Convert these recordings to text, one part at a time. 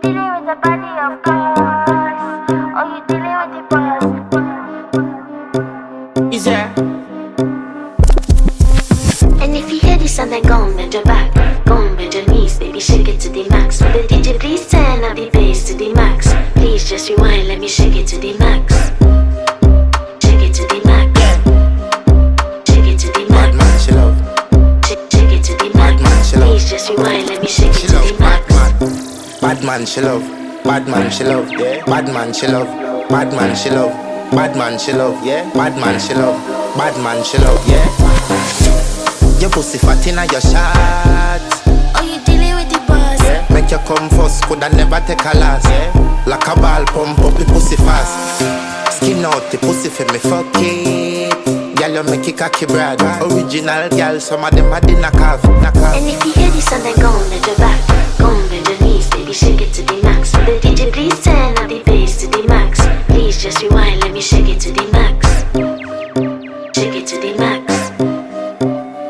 dealing with the body of course, or you dealing with the boss. Is there? And if you hear this and then go and bend your back, go and bend your knees, baby, shake it to the max. Will the DJ please turn up the bass to the max? Please just rewind, let me shake it to the max. Shake it to the max. Shake it to the max. Bad man, she love. Shake it to the max. Bad man, she love. Please just rewind, let me shake it She to love. the max. Bad man, she love. Bad man, she love. Yeah. Bad man, she love. Bad man, she love. Bad man, she love. Yeah. Bad man, she love. Bad man, she love. Yeah. Your pussy fat inna your shot. Oh, you dealing with the boss? Yeah. Make you come first, coulda never take a last. Yeah. Like a ball pump up the pussy fast. Skin out the pussy for me fuck it. Girl, you make it cocky brad. Original girl, some of them a dinner calf. And if you hear this and then go and bend your back, go and bend your knees, baby, shake it to the max. Will the DJ please turn up the bass to the max? Please just rewind, let me shake it to the max. Shake it to the max.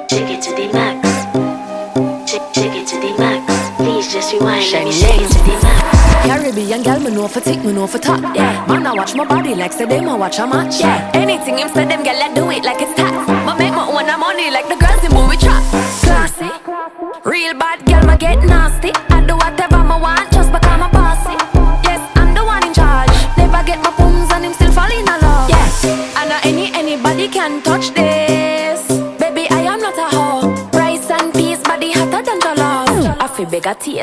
Shake it to the max. Shake it to the max. Please just rewind, let me shake it to the max. Caribbean girl, me know for tick, me know for top. Yeah, man, I watch my body like say them I watch a match. Yeah, anything him say them girl, I do it like it's tax. But make my own money like the girls in movie trap. Classy, real bad girl, me get nasty. I do whatever I want just because I'm bossy. Yes, I'm the one in charge. Never get my pums and him still fall in love. Yeah, and anybody can touch this. Baby, I am not a hoe. Rice and peas, body hotter than jollof. I feel bigger tears.